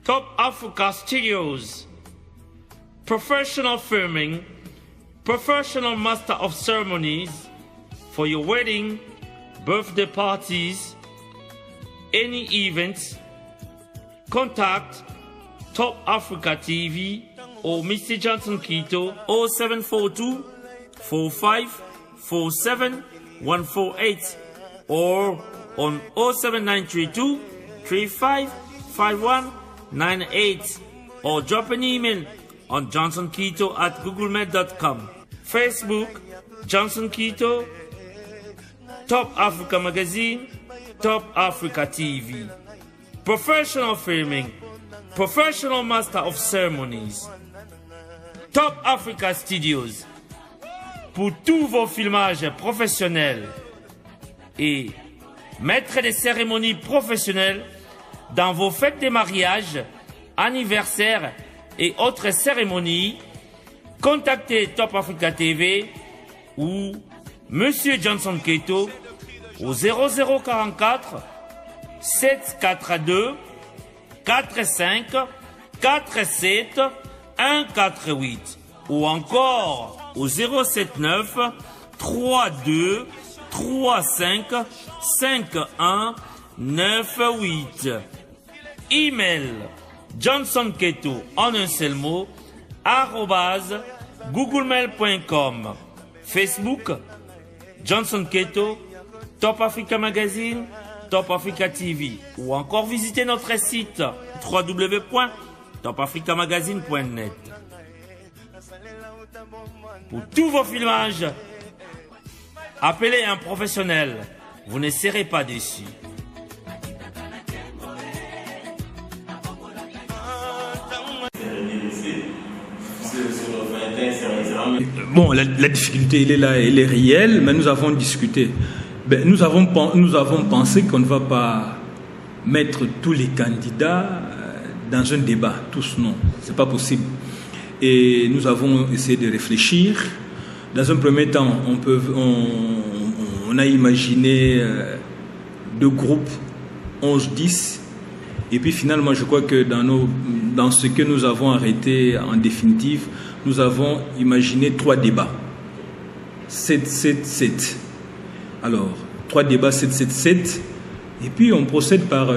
Top Africa Studios. Professional filming, professional master of ceremonies for your wedding, birthday parties, any events. Contact Top Africa TV or Mr. Johnson Quito 0742 45 47 148 or on 07932 35 51 98 or drop an email on johnsonquito@googlemail.com. Facebook Johnson Quito, Top Africa Magazine, Top Africa TV. Professional filming, professional master of ceremonies. Top Africa Studios. Pour tous vos filmages professionnels et maître des cérémonies professionnelles dans vos fêtes de mariage, anniversaires et autres cérémonies, contactez Top Africa TV ou Monsieur Johnson Quito au 0044 742 45 47 148 ou encore au 079 32 35 51 98. Email johnsonquito en un seul mot @googlemail.com. Facebook Johnson Quito, Top Africa Magazine, Top Africa TV ou encore visitez notre site www.topafricamagazine.net. Pour tous vos filmages, appelez un professionnel, vous ne serez pas déçus. Bon, la difficulté, elle est là, elle est réelle, mais nous avons discuté. Nous avons pensé qu'on ne va pas mettre tous les candidats dans un débat, tous non, c'est pas possible. Et nous avons essayé de réfléchir. Dans un premier temps, on a imaginé deux groupes, 11-10. Et puis finalement, je crois que dans ce que nous avons arrêté en définitive, nous avons imaginé 3 débats. 7-7-7. Alors, 3 débats 7-7-7. Et puis on procède par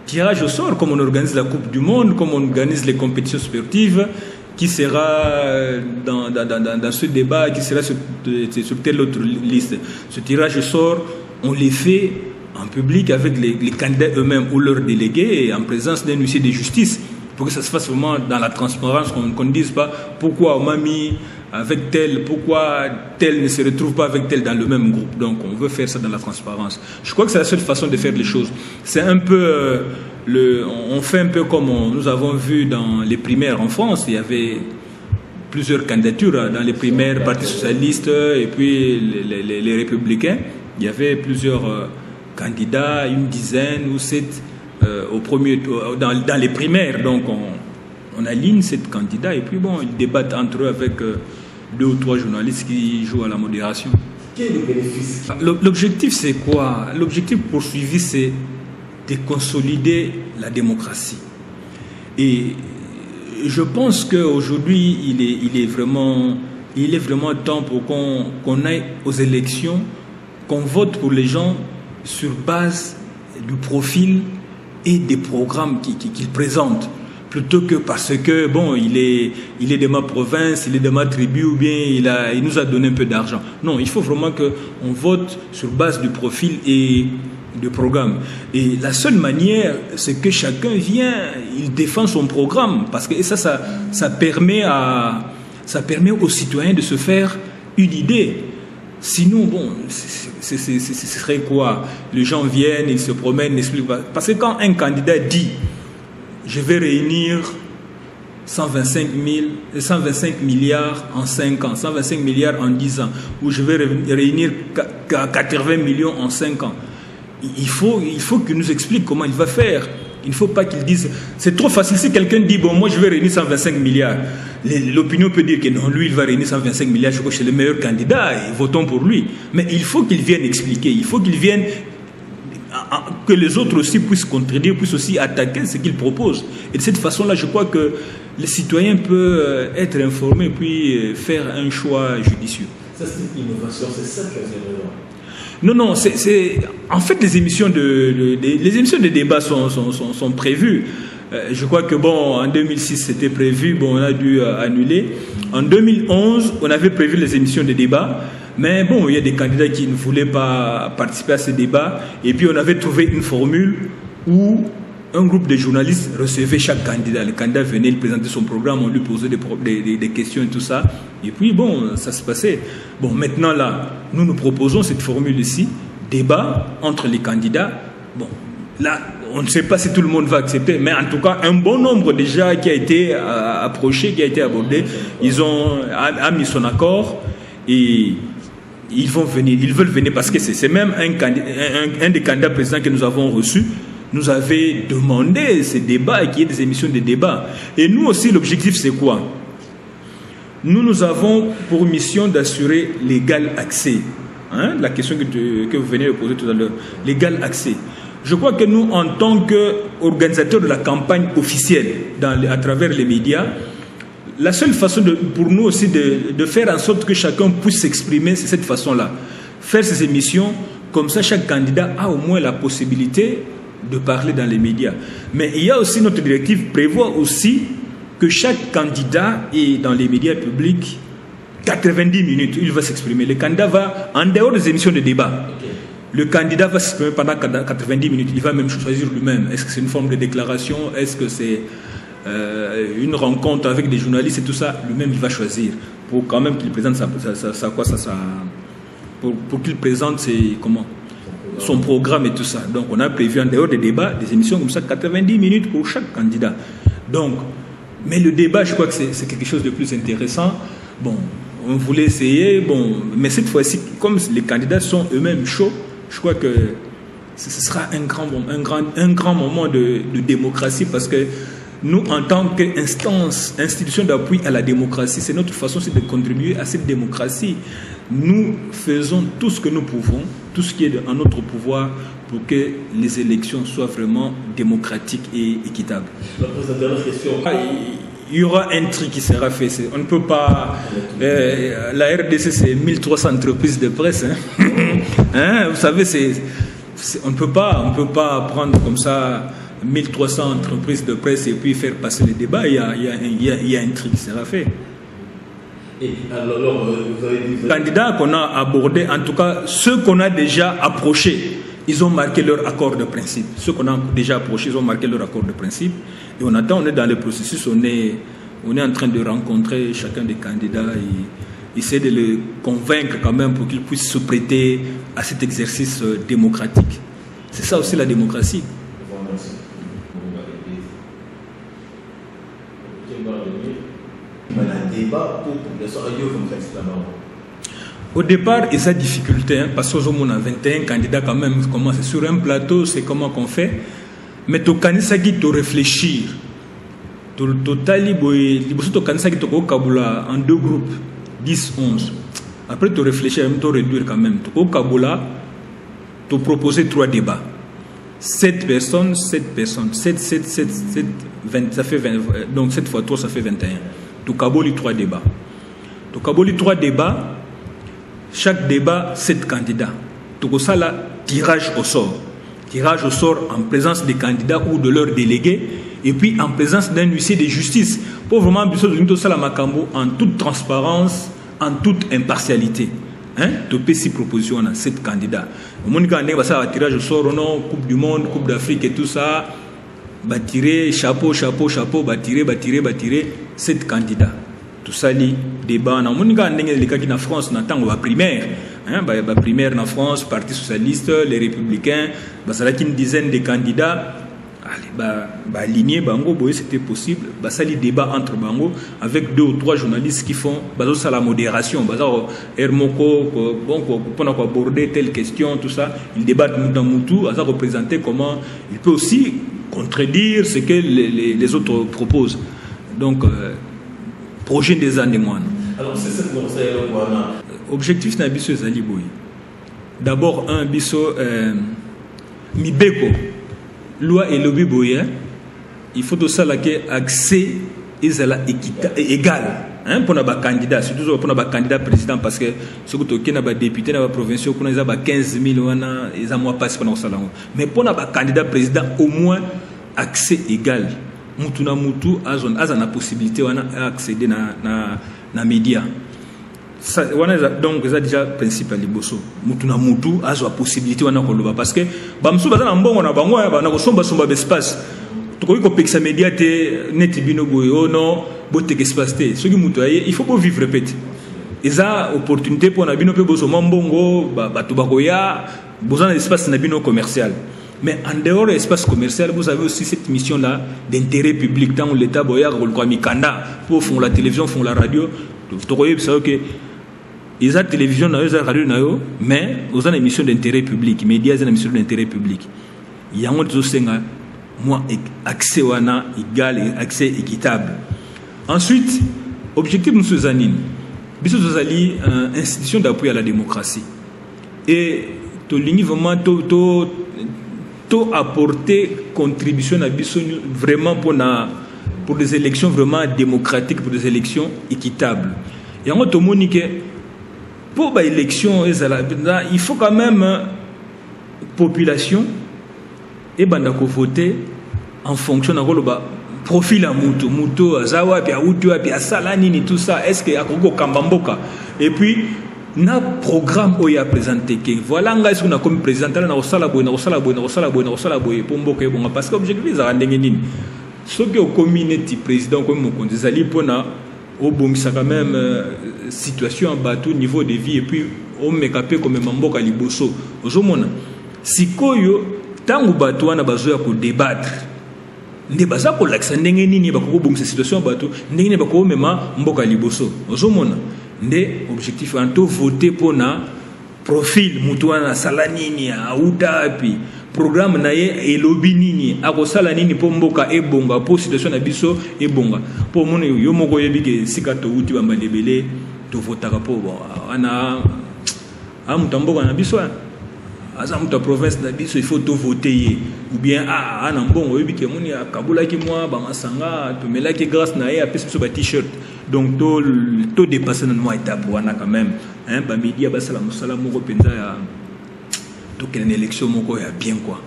tirage au sort, comme on organise la Coupe du Monde, comme on organise les compétitions sportives, qui sera dans ce débat, qui sera sur telle autre liste. Ce tirage au sort, on les fait en public avec les candidats eux-mêmes ou leurs délégués et en présence d'un huissier de justice pour que ça se fasse vraiment dans la transparence, qu'on ne dise pas pourquoi on m'a mis avec tel, pourquoi tel ne se retrouve pas avec tel dans le même groupe. Donc on veut faire ça dans la transparence. Je crois que c'est la seule façon de faire les choses. C'est un peu on fait un peu comme nous avons vu dans les primaires en France. Il y avait plusieurs candidatures dans les primaires, Parti socialiste et puis les républicains. Il y avait plusieurs candidats, une dizaine ou 7 au premier tour, dans les primaires. Donc on aligne 7 candidats et puis bon, ils débattent entre eux avec 2 ou 3 journalistes qui jouent à la modération. Quel est le bénéfice? L'objectif c'est quoi? L'objectif poursuivi c'est de consolider la démocratie. Et je pense qu'aujourd'hui il est vraiment temps pour qu'on aille aux élections, qu'on vote pour les gens sur base du profil et des programmes qu'il présente, plutôt que parce que bon, il est de ma province, il est de ma tribu, ou bien il nous a donné un peu d'argent. Non, il faut vraiment qu'on vote sur base du profil et du programme. Et la seule manière, c'est que chacun vient, il défend son programme, parce que ça permet aux citoyens de se faire une idée. Sinon, bon, ce serait quoi? Les gens viennent, ils se promènent, n'expliquent pas. Parce que quand un candidat dit « je vais réunir 125 milliards en 5 ans, 125 milliards en 10 ans, ou je vais réunir 80 millions en 5 ans », il faut qu'il nous explique comment il va faire. Il ne faut pas qu'il dise... C'est trop facile. Si quelqu'un dit, bon, moi je vais réunir 125 milliards, l'opinion peut dire que non, lui il va réunir 125 milliards, je crois que c'est le meilleur candidat, et votons pour lui. Mais il faut qu'il vienne expliquer, il faut qu'il vienne que les autres aussi puissent contredire, puissent aussi attaquer ce qu'ils proposent. Et de cette façon-là, je crois que les citoyens peuvent être informés puis faire un choix judicieux. Ça, c'est une innovation, c'est ça que c'est vraiment. Non, en fait, les émissions de débat sont prévues. Je crois que en 2006 c'était prévu, on a dû annuler. En 2011, on avait prévu les émissions de débat, mais il y a des candidats qui ne voulaient pas participer à ces débats. Et puis on avait trouvé une formule où un groupe de journalistes recevait chaque candidat. Le candidat venait, il présentait son programme, on lui posait des questions et tout ça. Et puis ça se passait. Maintenant là, nous proposons cette formule ici, débat entre les candidats. Là, on ne sait pas si tout le monde va accepter, mais en tout cas, un bon nombre déjà qui a été approché, qui a été abordé, ils ont mis son accord et ils veulent venir parce que c'est même un des candidats présidents que nous avons reçu. Nous avait demandé ces débats et qu'il y ait des émissions de débat. Et nous aussi, l'objectif, c'est quoi? Nous avons pour mission d'assurer l'égal accès. La question que vous venez de poser tout à l'heure. L'égal accès. Je crois que nous, en tant qu'organisateurs de la campagne officielle à travers les médias, la seule façon pour nous aussi de faire en sorte que chacun puisse s'exprimer, c'est cette façon-là. Faire ces émissions, comme ça chaque candidat a au moins la possibilité de parler dans les médias. Mais il y a aussi, notre directive prévoit aussi que chaque candidat est dans les médias publics 90 minutes, il va s'exprimer. Le candidat va, en dehors des émissions de débat, le candidat va s'exprimer pendant 90 minutes. Il va même choisir lui-même. Est-ce que c'est une forme de déclaration? Est-ce que c'est une rencontre avec des journalistes et tout ça? Lui-même, il va choisir. Pour quand même qu'il présente pour qu'il présente son programme et tout ça. Donc, on a prévu en dehors des débats, des émissions comme ça, 90 minutes pour chaque candidat. Donc, mais le débat, je crois que c'est quelque chose de plus intéressant. On voulait essayer, mais cette fois-ci, comme les candidats sont eux-mêmes chauds, je crois que ce sera un grand moment de démocratie parce que nous, en tant qu'institution d'appui à la démocratie, c'est notre façon de contribuer à cette démocratie. Nous faisons tout ce que nous pouvons, tout ce qui est en notre pouvoir pour que les élections soient vraiment démocratiques et équitables. La dernière question. Il y aura un tri qui sera fait. On ne peut pas... la RDC, c'est 1300 entreprises de presse. Vous savez, on ne peut pas prendre comme ça 1300 entreprises de presse et puis faire passer les débats. Il y a un tri qui sera fait. Et alors, vous avez dit... Les candidats qu'on a abordés, en tout cas, ceux qu'on a déjà approchés, ils ont marqué leur accord de principe. Ceux qu'on a déjà approchés, ils ont marqué leur accord de principe. Et on est dans le processus, on est en train de rencontrer chacun des candidats et essayer de les convaincre quand même pour qu'ils puissent se prêter à cet exercice démocratique. C'est ça aussi la démocratie. Au départ, il y a des difficultés, parce qu'on a 21 candidats quand même, c'est sur un plateau, c'est comment qu'on fait. Mais tu as qui réfléchir. Tu as en deux groupes, 10, 11. Après, tu réfléchis, tu réduire quand même. Tu as proposé 3 débats. 7 personnes, 20, ça fait 20, donc 7 fois 3, ça fait 21. Tu as 3 débats. Tu as 3 débats, chaque débat, 7 candidats. Tu as ça là, tirage au sort. Tirage au sort en présence des candidats ou de leurs délégués, et puis en présence d'un huissier de justice, pour vraiment en toute transparence, en toute impartialité. Tu peux 6 propositions, on a 7 candidats. Au monde quand on a tirage au sort, non, Coupe du Monde, Coupe d'Afrique et tout ça, tirer, chapeau, tirer, 7 candidats. Tout ça, les débats, on a les cas qui en France, on attend la primaire. Primaire en France, Parti socialiste, les républicains, ça une dizaine de candidats. Aligner Bango, c'était possible. Ça les débats entre Bango avec 2 ou 3 journalistes qui font ça la modération. Hermoko, pour aborder telle question, tout ça, ils débattent dans Moutou, ça représenter comment il peut aussi contredire ce que les autres proposent. Donc, projet des années moines. Alors, c'est ce conseil objectif na biso ezali boye. D'abord un biso mibeko loi et lobby boye il faut tout ça là que accès ezala égal hein pour na ba candidat surtout pour na ba candidat président parce que ce que to na ba député na ba provinciaux pour na ba 15 000 wana eza moi passe pour na sala mais pour na ba candidat président au moins accès égal mutu na mutu azana possibilité wana accéder na média ça wana donc ça déjà principal liboso mutu na mutu azwa possibilité wana koloba parce que bamsu bazana mbongo na bango na ko somba espace to ko pekisa média te neti bino boyo no bote espace te ce qui mutu il faut pas vivre répète eza opportunité pour na bino pe boso mbongo bato bakoya besoin d'espace na bino commercial. Mais en dehors de l'espace commercial, vous avez aussi cette mission-là d'intérêt public. Dans l'État, pour faire la télévision, faire la radio, vous savez que ils ont la télévision, ils ont la radio, mais ils ont une mission d'intérêt public. Les médias ont une mission d'intérêt public. Il y a un accès égal et accès équitable. Ensuite, objectif de M. Zanine, c'est une institution d'appui à la démocratie. Et tout vraiment tout apporter contribution à vraiment pour des élections vraiment démocratiques, pour des élections équitables. Et en tout cas, pour les élections, il faut quand même population et voter en fonction de profil à Mouto, Azawa, puis à Outu, puis à Salanini, tout ça. Est-ce qu'il y a Kambamboka? Et puis, na programme où il a présenté que voilà nga est-ce qu'on a comme présenté na osala boy pombo ke bon parce que objectif za ndenge nini ce que au community président comme mon zali pona au bomisa quand même situation en bateau niveau de vie et puis on mekapé comme mamboka liboso ozomona sikoyo tangu bato wana bazoya ko débattre nde baza ko laksa ndenge nini bakoko bomisa situation bato ndenge nini bakoko mema mboka liboso ozomona nde objectif anto voter pour na profil mutu wana sala nini auta puis programme na ye elobi nini akosala nini po mboka ebonga po situation na biso ebonga po mona yo moko yebi ke sika to uti bamba lebele to votaka po ana amuta mboka na biso aza muta province na biso il faut to voter ou bien ana mbongo yebi ke moni akabula ki moi ba masanga to melaki grâce na ye apesa so ba t-shirt. Donc tout dépassé dans moi étape wana quand même hein ba média ba sala musala moko penza ya to quelle élection moko ya bien quoi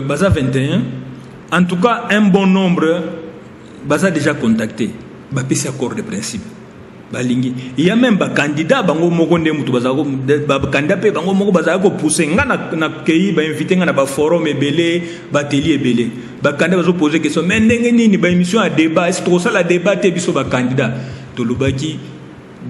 baza 21 en tout cas un bon nombre baza déjà contacté ba pesi accord de principe balingi il y a même ba candidat bango moko nde mutu baza ba candidat pe bango moko baza ko pousser ngana na pays ba inviter ngana ba forum ebele ba télé ebele ba candidat bazo poser question mais ndenge nini ba émission à débat est-ce que ça la débat te biso ba candidat to lobaki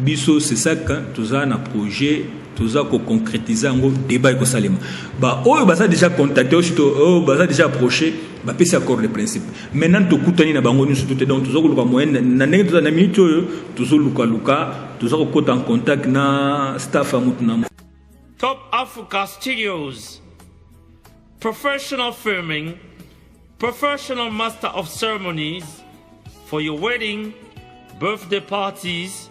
biso c'est ça quand tout ça na projet tout ça ko concrétiser ngo débat ko salema ba oyo baza déjà contacté surtout baza déjà approché ba pesi accord de principe maintenant to kutani na bango nyusu tout donc tout ko moyen na ndenge to na minute oyo to luka tout ça ko en contact na staff amutu na Top Africa Studios, professional filming, professional master of ceremonies for your wedding, birthday parties,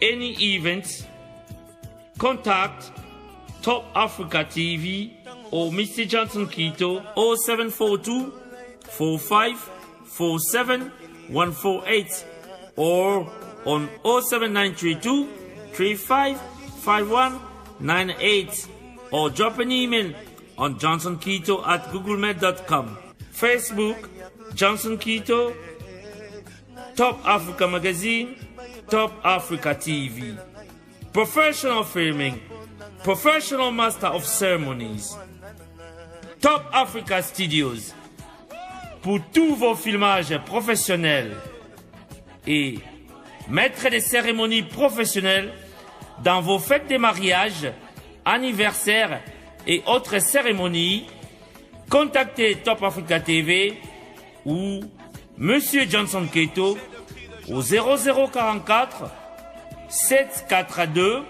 any events. Contact Top Africa TV or Mr. Johnson Keto 0742 45 47 148 or on 07932 35 51 98 or drop an email on johnsonketo@googlemail.com. Facebook Johnson Keto, Top Africa Magazine, Top Africa TV. Professional filming, professional master of ceremonies, Top Africa Studios, pour tous vos filmages professionnels et maître des cérémonies professionnelles dans vos fêtes de mariage, anniversaires et autres cérémonies, contactez Top Africa TV ou Monsieur Johnson Keto au 0044 742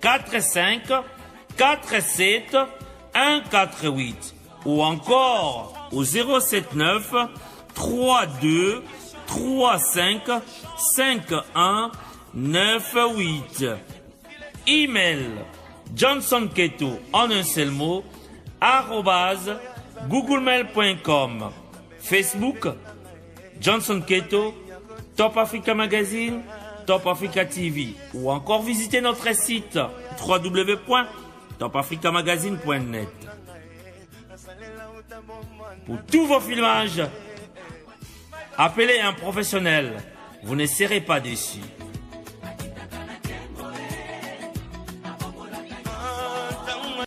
45 47 148 ou encore au 079 32 35 51 98. Email Johnson Keto en un seul mot, @googlemail.com. Facebook, Johnson Keto, Top Africa Magazine, Top Africa TV, ou encore visiter notre site www.topafricamagazine.net. Pour tous vos filmages, appelez un professionnel, vous ne serez pas déçus.